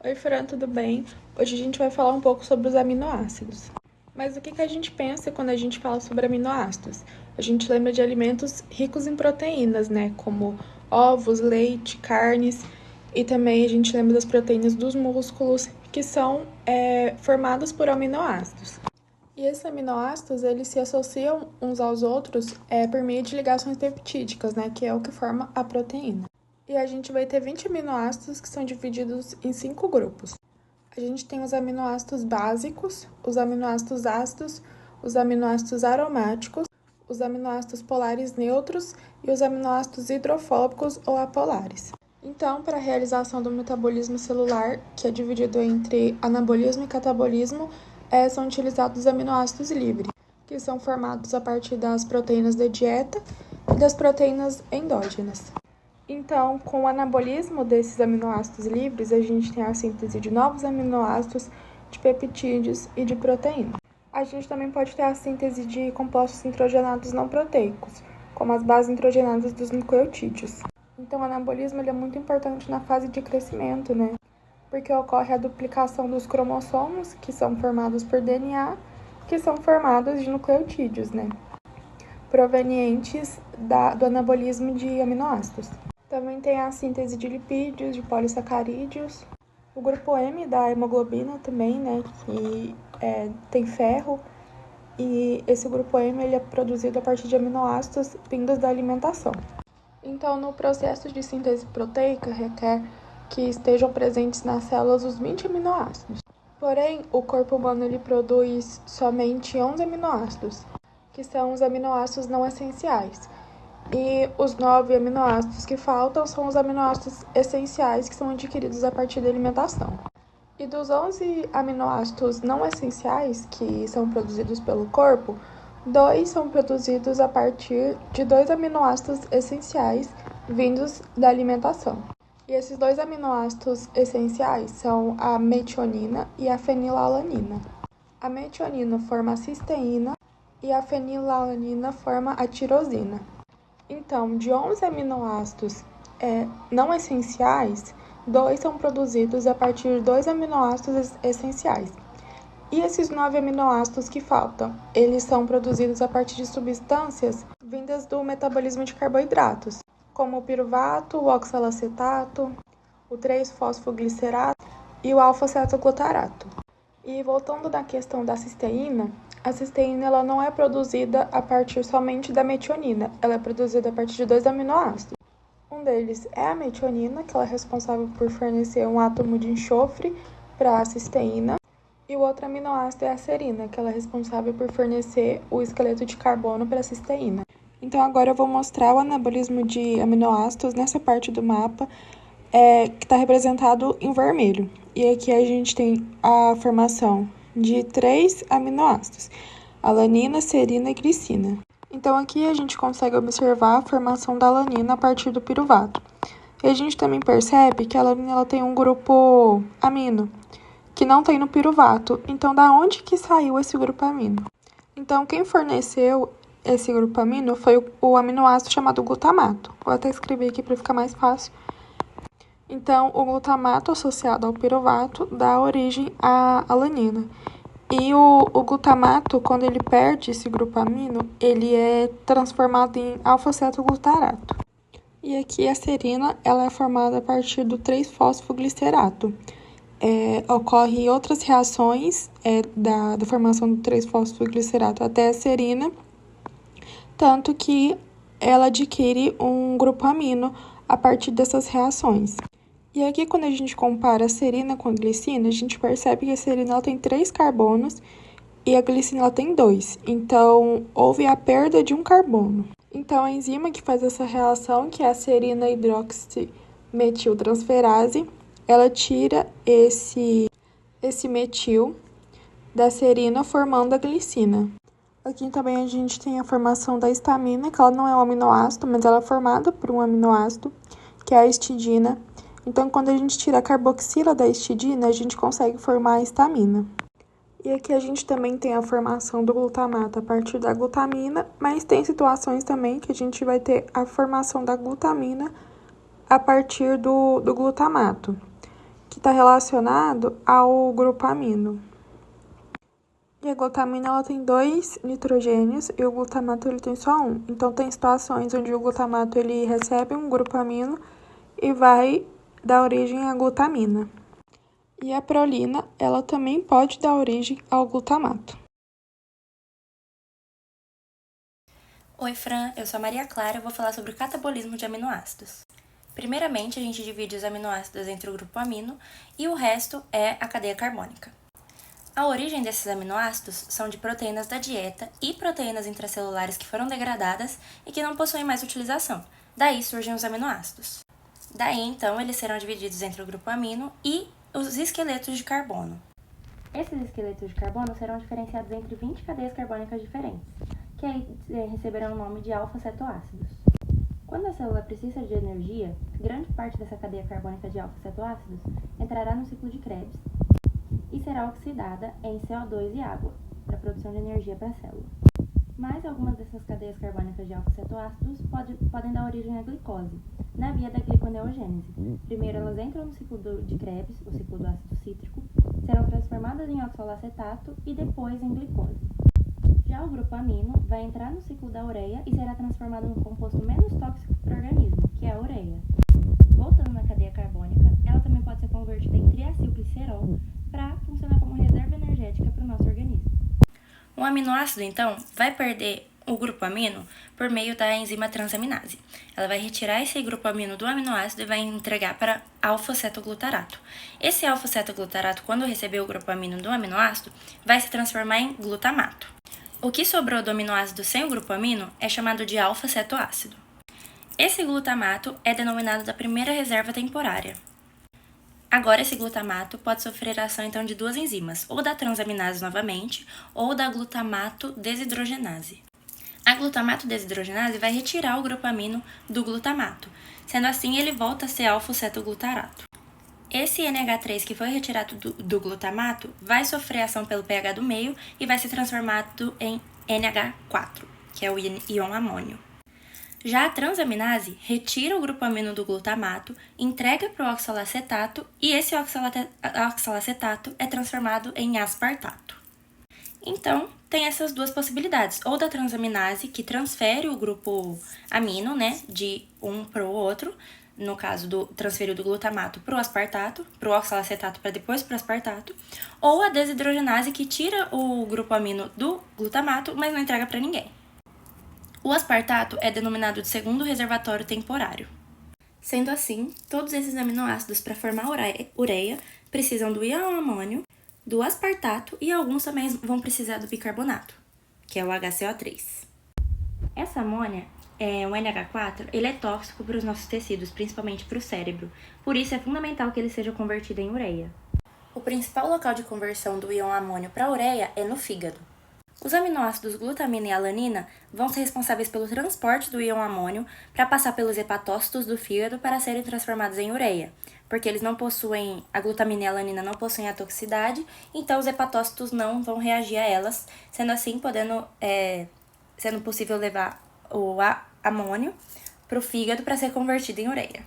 Oi, Fran, tudo bem? Hoje a gente vai falar um pouco sobre os aminoácidos. Mas o que a gente pensa quando a gente fala sobre aminoácidos? A gente lembra de alimentos ricos em proteínas, né? Como ovos, leite, carnes. E também a gente lembra das proteínas dos músculos, que são formadas por aminoácidos. E esses aminoácidos, eles se associam uns aos outros por meio de ligações peptídicas, né? Que é o que forma a proteína. E a gente vai ter 20 aminoácidos que são divididos em 5 grupos. A gente tem os aminoácidos básicos, os aminoácidos ácidos, os aminoácidos aromáticos, os aminoácidos polares neutros e os aminoácidos hidrofóbicos ou apolares. Então, para a realização do metabolismo celular, que é dividido entre anabolismo e catabolismo, são utilizados os aminoácidos livres, que são formados a partir das proteínas da dieta e das proteínas endógenas. Então, com o anabolismo desses aminoácidos livres, a gente tem a síntese de novos aminoácidos, de peptídeos e de proteína. A gente também pode ter a síntese de compostos nitrogenados não proteicos, como as bases nitrogenadas dos nucleotídeos. Então, o anabolismo ele é muito importante na fase de crescimento, né? Porque ocorre a duplicação dos cromossomos, que são formados por DNA, que são formados de nucleotídeos, né? Provenientes do anabolismo de aminoácidos. Também tem a síntese de lipídios, de polissacarídeos. O grupo M da hemoglobina também, né, que tem ferro. E esse grupo M ele é produzido a partir de aminoácidos vindos da alimentação. Então, no processo de síntese proteica, requer que estejam presentes nas células os 20 aminoácidos. Porém, o corpo humano ele produz somente 11 aminoácidos, que são os aminoácidos não essenciais. E os 9 aminoácidos que faltam são os aminoácidos essenciais, que são adquiridos a partir da alimentação. E dos 11 aminoácidos não essenciais, que são produzidos pelo corpo, 2 são produzidos a partir de 2 aminoácidos essenciais vindos da alimentação. E esses 2 aminoácidos essenciais são a metionina e a fenilalanina. A metionina forma a cisteína e a fenilalanina forma a tirosina. Então, de 11 aminoácidos não essenciais, 2 são produzidos a partir de 2 aminoácidos essenciais. E esses 9 aminoácidos que faltam, eles são produzidos a partir de substâncias vindas do metabolismo de carboidratos, como o piruvato, o oxalacetato, o 3-fosfoglicerato e o alfa-cetoglutarato. E voltando na questão da cisteína, a cisteína ela não é produzida a partir somente da metionina, ela é produzida a partir de 2 aminoácidos. Um deles é a metionina, que ela é responsável por fornecer um átomo de enxofre para a cisteína, e o outro aminoácido é a serina, que ela é responsável por fornecer o esqueleto de carbono para a cisteína. Então agora eu vou mostrar o anabolismo de aminoácidos nessa parte do mapa, que está representado em vermelho. E aqui a gente tem a formação de 3 aminoácidos, alanina, serina e glicina. Então aqui a gente consegue observar a formação da alanina a partir do piruvato. E a gente também percebe que a alanina ela tem um grupo amino, que não tem no piruvato. Então, da onde que saiu esse grupo amino? Então, quem forneceu esse grupo amino foi o aminoácido chamado glutamato. Vou até escrever aqui para ficar mais fácil. Então, o glutamato associado ao piruvato dá origem à alanina. E o glutamato, quando ele perde esse grupo amino, ele é transformado em alfa-cetoglutarato. E aqui a serina ela é formada a partir do 3-fosfoglicerato. Ocorre outras reações da formação do 3-fosfoglicerato até a serina, tanto que ela adquire um grupo amino a partir dessas reações. E aqui, quando a gente compara a serina com a glicina, a gente percebe que a serina ela tem 3 carbonos e a glicina ela tem 2. Então, houve a perda de um carbono. Então, a enzima que faz essa reação, que é a serina hidroximetiltransferase, ela tira esse metil da serina formando a glicina. Aqui também a gente tem a formação da histamina, que ela não é um aminoácido, mas ela é formada por um aminoácido, que é a histidina. Então, quando a gente tira a carboxila da histidina, a gente consegue formar a histamina. E aqui a gente também tem a formação do glutamato a partir da glutamina, mas tem situações também que a gente vai ter a formação da glutamina a partir do glutamato. que está relacionado ao grupo amino. E a glutamina ela tem 2 nitrogênios e o glutamato ele tem só um. Então, tem situações onde o glutamato ele recebe um grupo amino e vai dar origem à glutamina. E a prolina, ela também pode dar origem ao glutamato. Oi, Fran, eu sou a Maria Clara e vou falar sobre o catabolismo de aminoácidos. Primeiramente, a gente divide os aminoácidos entre o grupo amino e o resto é a cadeia carbônica. A origem desses aminoácidos são de proteínas da dieta e proteínas intracelulares que foram degradadas e que não possuem mais utilização. Daí surgem os aminoácidos. Daí, então, eles serão divididos entre o grupo amino e os esqueletos de carbono. Esses esqueletos de carbono serão diferenciados entre 20 cadeias carbônicas diferentes, que aí receberão o nome de alfa-cetoácidos. Quando a célula precisa de energia, grande parte dessa cadeia carbônica de alfa-cetoácidos entrará no ciclo de Krebs e será oxidada em CO2 e água, para a produção de energia para a célula. Mas algumas dessas cadeias carbônicas de alfa-cetoácidos podem dar origem à glicose, na via da gliconeogênese. Primeiro elas entram no ciclo de Krebs, o ciclo do ácido cítrico, serão transformadas em oxalacetato e depois em glicose. Já o grupo amino vai entrar no ciclo da ureia e será transformado num composto menos tóxico para o organismo, que é a ureia. Voltando na cadeia carbônica, ela também pode ser convertida em triacilglicerol para funcionar como reserva energética para o nosso organismo. Um aminoácido, então, vai perder o grupo amino por meio da enzima transaminase. Ela vai retirar esse grupo amino do aminoácido e vai entregar para alfa-cetoglutarato. Esse alfa-cetoglutarato, quando receber o grupo amino do aminoácido, vai se transformar em glutamato. O que sobrou do aminoácido sem o grupo amino é chamado de alfa-cetoácido. Esse glutamato é denominado da primeira reserva temporária. Agora, esse glutamato pode sofrer a ação então de 2 enzimas, ou da transaminase novamente, ou da glutamato desidrogenase. A glutamato desidrogenase vai retirar o grupo amino do glutamato, sendo assim ele volta a ser alfa-cetoglutarato. Esse NH3 que foi retirado do glutamato vai sofrer ação pelo pH do meio e vai ser transformado em NH4, que é o íon amônio. Já a transaminase retira o grupo amino do glutamato, entrega para o oxalacetato e esse oxalacetato é transformado em aspartato. Então, tem essas duas possibilidades, ou da transaminase, que transfere o grupo amino, de um para o outro, no caso do transferir do glutamato para o aspartato, para o oxalacetato para depois para o aspartato, ou a desidrogenase, que tira o grupo amino do glutamato, mas não entrega para ninguém. O aspartato é denominado de segundo reservatório temporário. Sendo assim, todos esses aminoácidos para formar ureia precisam do íon amônio, do aspartato e alguns também vão precisar do bicarbonato, que é o HCO3. Essa amônia, o NH4, ele é tóxico para os nossos tecidos, principalmente para o cérebro. Por isso é fundamental que ele seja convertido em ureia. O principal local de conversão do íon amônio para ureia é no fígado. Os aminoácidos glutamina e alanina vão ser responsáveis pelo transporte do íon amônio para passar pelos hepatócitos do fígado para serem transformados em ureia, porque eles não possuem, a glutamina e a alanina não possuem a toxicidade, então os hepatócitos não vão reagir a elas, sendo assim sendo possível levar o amônio para o fígado para ser convertido em ureia.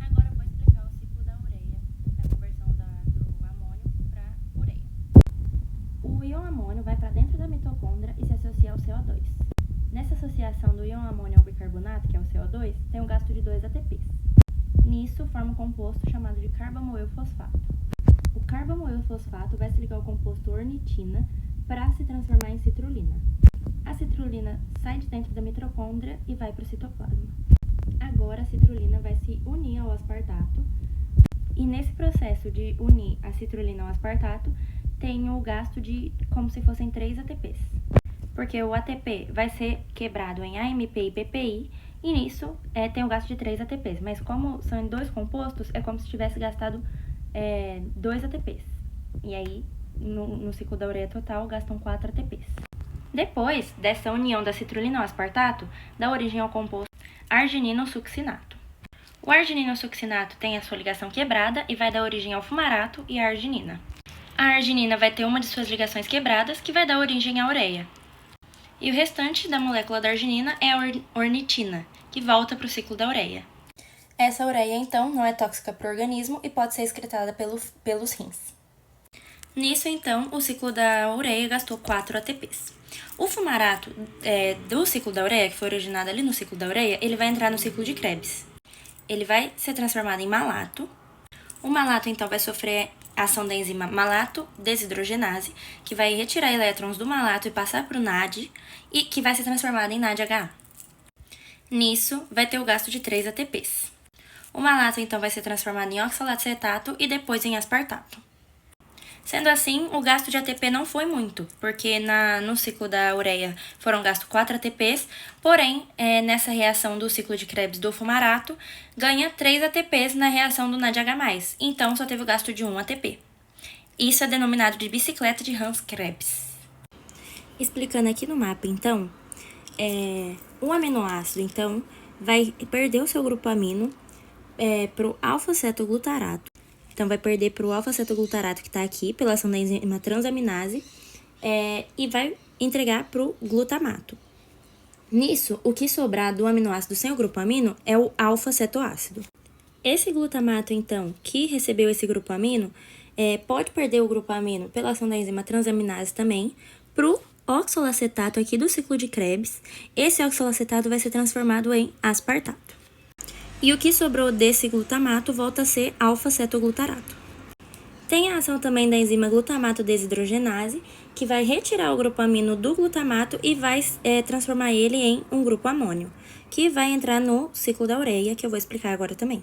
Agora eu vou explicar o ciclo da ureia, da conversão do amônio para ureia. O íon amônio vai para dentro da mitocôndria e se associa ao CO2. Nessa associação do íon amônio ao bicarbonato, que é o CO2, tem um gasto de 2 ATPs. Nisso, forma um composto chamado de carbamoilfosfato. O carbamoilfosfato vai se ligar ao composto ornitina para se transformar em citrulina. A citrulina sai de dentro da mitocôndria e vai para o citoplasma. Agora, a citrulina vai se unir ao aspartato e nesse processo de unir a citrulina ao aspartato, tem o gasto de como se fossem 3 ATPs. Porque o ATP vai ser quebrado em AMP e PPI, e nisso tem o gasto de 3 ATPs. Mas como são em 2 compostos, é como se tivesse gastado 2 ATPs. E aí, no ciclo da ureia total, gastam 4 ATPs. Depois dessa união da citrulina ao aspartato, dá origem ao composto argininosuccinato. O argininosuccinato tem a sua ligação quebrada e vai dar origem ao fumarato e à arginina. A arginina vai ter uma de suas ligações quebradas, que vai dar origem à ureia. E o restante da molécula da arginina é a ornitina, que volta para o ciclo da ureia. Essa ureia, então, não é tóxica para o organismo e pode ser excretada pelos rins. Nisso, então, o ciclo da ureia gastou 4 ATPs. O fumarato do ciclo da ureia, que foi originado ali no ciclo da ureia, ele vai entrar no ciclo de Krebs. Ele vai ser transformado em malato. O malato, então, vai sofrer a ação da enzima malato-desidrogenase, que vai retirar elétrons do malato e passar para o NAD, e que vai ser transformado em NADH. Nisso, vai ter o gasto de 3 ATPs. O malato, então, vai ser transformado em oxalacetato e depois em aspartato. Sendo assim, o gasto de ATP não foi muito, porque no ciclo da ureia foram gastos 4 ATPs, porém, nessa reação do ciclo de Krebs do fumarato, ganha 3 ATPs na reação do NADH+, então só teve o gasto de 1 ATP. Isso é denominado de bicicleta de Hans-Krebs. Explicando aqui no mapa, então, o aminoácido, então, vai perder o seu grupo amino para o alfa-cetoglutarato. Então, vai perder para o alfa-cetoglutarato que está aqui, pela ação da enzima transaminase, e vai entregar para o glutamato. Nisso, o que sobrar do aminoácido sem o grupo amino é o alfa-cetoácido. Esse glutamato, então, que recebeu esse grupo amino, pode perder o grupo amino pela ação da enzima transaminase também, para o oxalacetato aqui do ciclo de Krebs. Esse oxalacetato vai ser transformado em aspartato. E o que sobrou desse glutamato volta a ser alfa-cetoglutarato. Tem a ação também da enzima glutamato-desidrogenase, que vai retirar o grupo amino do glutamato e vai transformar ele em um grupo amônio, que vai entrar no ciclo da ureia, que eu vou explicar agora também.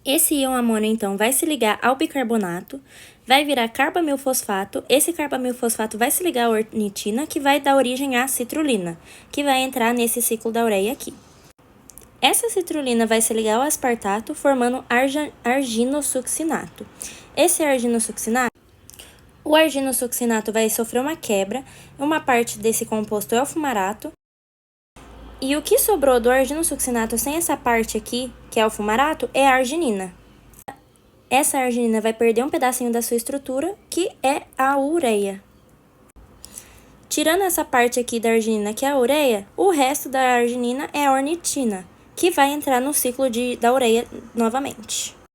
Esse íon amônio, então, vai se ligar ao bicarbonato, vai virar carbamilfosfato. Esse carbamilfosfato vai se ligar à ornitina, que vai dar origem à citrulina, que vai entrar nesse ciclo da ureia aqui. Essa citrulina vai se ligar ao aspartato, formando arginosuccinato. O arginosuccinato vai sofrer uma quebra, uma parte desse composto é o fumarato, e o que sobrou do arginosuccinato sem essa parte aqui, que é o fumarato, é a arginina. Essa arginina vai perder um pedacinho da sua estrutura, que é a ureia. Tirando essa parte aqui da arginina, que é a ureia, o resto da arginina é a ornitina, que vai entrar no ciclo da ureia novamente.